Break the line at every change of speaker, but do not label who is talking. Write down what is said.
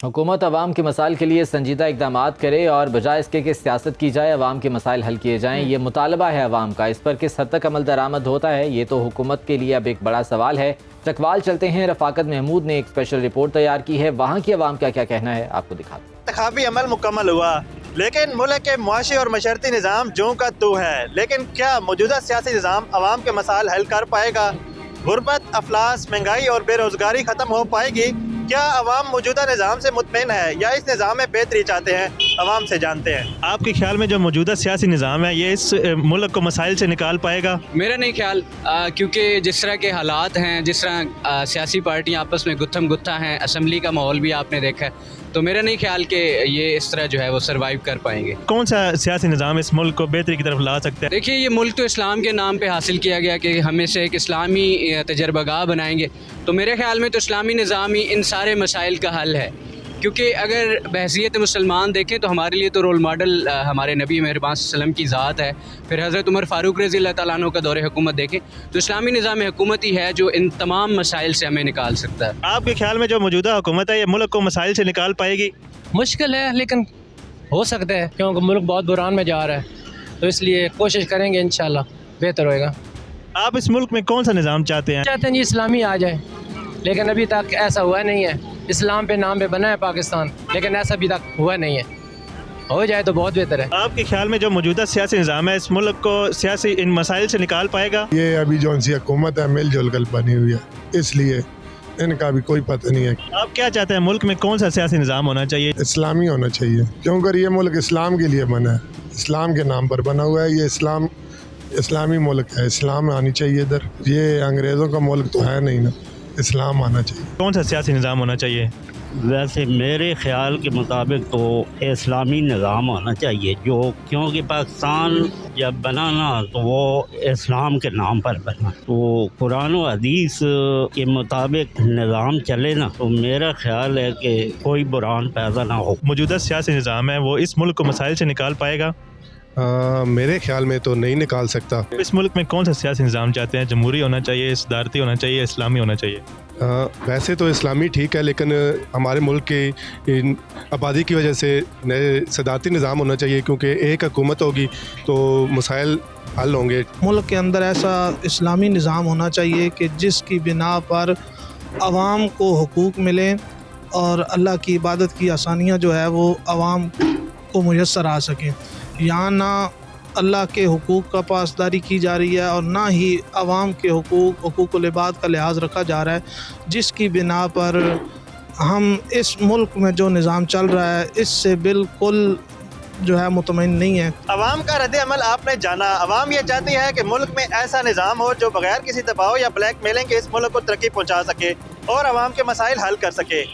حکومت عوام کے مسائل کے لیے سنجیدہ اقدامات کرے اور بجائے اس کے کہ سیاست کی جائے عوام کے مسائل حل کیے جائیں، یہ مطالبہ ہے عوام کا۔ اس پر کس حد تک عمل درآمد ہوتا ہے، یہ تو حکومت کے لیے اب ایک بڑا سوال ہے۔ چکوال چلتے ہیں، رفاقت محمود نے ایک اسپیشل رپورٹ تیار کی ہے، وہاں کی عوام کا کیا کہنا ہے آپ کو دکھاتے ہیں۔
انتخابی عمل مکمل ہوا، لیکن ملک کے معاشی اور معاشرتی نظام جوں کا تو ہے، لیکن کیا موجودہ سیاسی نظام عوام کے مسائل حل کر پائے گا؟ غربت، افلاس، مہنگائی اور بے روزگاری ختم ہو پائے گی؟ کیا عوام موجودہ نظام سے مطمئن ہے یا اس نظام میں بہتری چاہتے ہیں؟ عوام سے جانتے ہیں۔ آپ کے خیال میں جو موجودہ سیاسی نظام ہے یہ اس ملک کو مسائل سے نکال پائے گا؟
میرا نہیں خیال، کیونکہ جس طرح کے حالات ہیں، جس طرح سیاسی پارٹیاں آپس میں گتھم گتھا ہیں، اسمبلی کا ماحول بھی آپ نے دیکھا ہے، تو میرا نہیں خیال کہ یہ اس طرح جو ہے وہ سروائیو کر پائیں گے۔
کون سا سیاسی نظام اس ملک کو بہتری کی طرف لا سکتا ہے؟
دیکھیے، یہ ملک تو اسلام کے نام پہ حاصل کیا گیا کہ ہم اسے ایک اسلامی تجربہ گاہ بنائیں گے، تو میرے خیال میں تو اسلامی نظام ہی ان سارے مسائل کا حل ہے۔ کیونکہ اگر بحیثیت مسلمان دیکھیں تو ہمارے لیے تو رول ماڈل ہمارے نبی مہربان صلی اللہ علیہ وسلم کی ذات ہے، پھر حضرت عمر فاروق رضی اللہ تعالیٰ عنہ کا دور حکومت دیکھیں تو اسلامی نظام حکومت ہی ہے جو ان تمام مسائل سے ہمیں نکال سکتا ہے۔
آپ کے خیال میں جو موجودہ حکومت ہے یہ ملک کو مسائل سے نکال پائے گی؟
مشکل ہے لیکن ہو سکتا ہے، کیونکہ ملک بہت بحران میں جا رہا ہے، تو اس لیے کوشش کریں گے، انشاءاللہ بہتر ہوئے گا۔
آپ اس ملک میں کون سا نظام چاہتے ہیں؟
چاہتے ہیں جی اسلامی آ جائے، لیکن ابھی تک ایسا ہوا نہیں ہے۔ اسلام پہ نام پہ بنا ہے پاکستان، لیکن ایسا ابھی تک ہوا نہیں ہے، ہو جائے تو بہت بہتر ہے۔
آپ کے خیال میں جو موجودہ سیاسی نظام ہے اس ملک کو سیاسی ان مسائل سے نکال پائے گا؟
یہ ابھی جو سی حکومت ہے مل جل کر بنی ہوئی ہے، اس لیے ان کا بھی کوئی پتہ نہیں ہے۔
آپ کیا چاہتے ہیں ملک میں کون سا سیاسی نظام ہونا چاہیے؟
اسلامی ہونا چاہیے، کیونکہ یہ ملک اسلام کے لیے بنا ہے، اسلام کے نام پر بنا ہوا ہے، یہ اسلامی ملک ہے، اسلام آنی چاہیے ادھر، یہ انگریزوں کا ملک تو ہے نہیں نا، اسلام آنا چاہیے۔
کون سا سیاسی نظام ہونا چاہیے؟
ویسے میرے خیال کے مطابق تو اسلامی نظام ہونا چاہیے، جو کیونکہ پاکستان جب بنا نا تو وہ اسلام کے نام پر بنا، تو قرآن و حدیث کے مطابق نظام چلے نا تو میرا خیال ہے کہ کوئی بحران پیدا نہ ہو۔
موجودہ سیاسی نظام ہے وہ اس ملک کو مسائل سے نکال پائے گا؟
میرے خیال میں تو نہیں نکال سکتا۔
اس ملک میں کون سا سیاسی نظام چاہتے ہیں؟ جمہوری ہونا چاہیے، صدارتی ہونا چاہیے، اسلامی ہونا چاہیے؟
ویسے تو اسلامی ٹھیک ہے، لیکن ہمارے ملک کی آبادی کی وجہ سے نئے صدارتی نظام ہونا چاہیے، کیونکہ ایک حکومت ہوگی تو مسائل حل ہوں گے۔
ملک کے اندر ایسا اسلامی نظام ہونا چاہیے کہ جس کی بنا پر عوام کو حقوق ملیں اور اللہ کی عبادت کی آسانیاں جو ہے وہ عوام کو میسر آ سکیں۔ یہاں نہ اللہ کے حقوق کا پاسداری کی جا رہی ہے اور نہ ہی عوام کے حقوق العباد کا لحاظ رکھا جا رہا ہے، جس کی بنا پر ہم اس ملک میں جو نظام چل رہا ہے اس سے بالکل جو ہے مطمئن نہیں ہے۔
عوام کا رد عمل آپ نے جانا، عوام یہ چاہتی ہے کہ ملک میں ایسا نظام ہو جو بغیر کسی دباؤ یا بلیک میلنگ کے اس ملک کو ترقی پہنچا سکے اور عوام کے مسائل حل کر سکے۔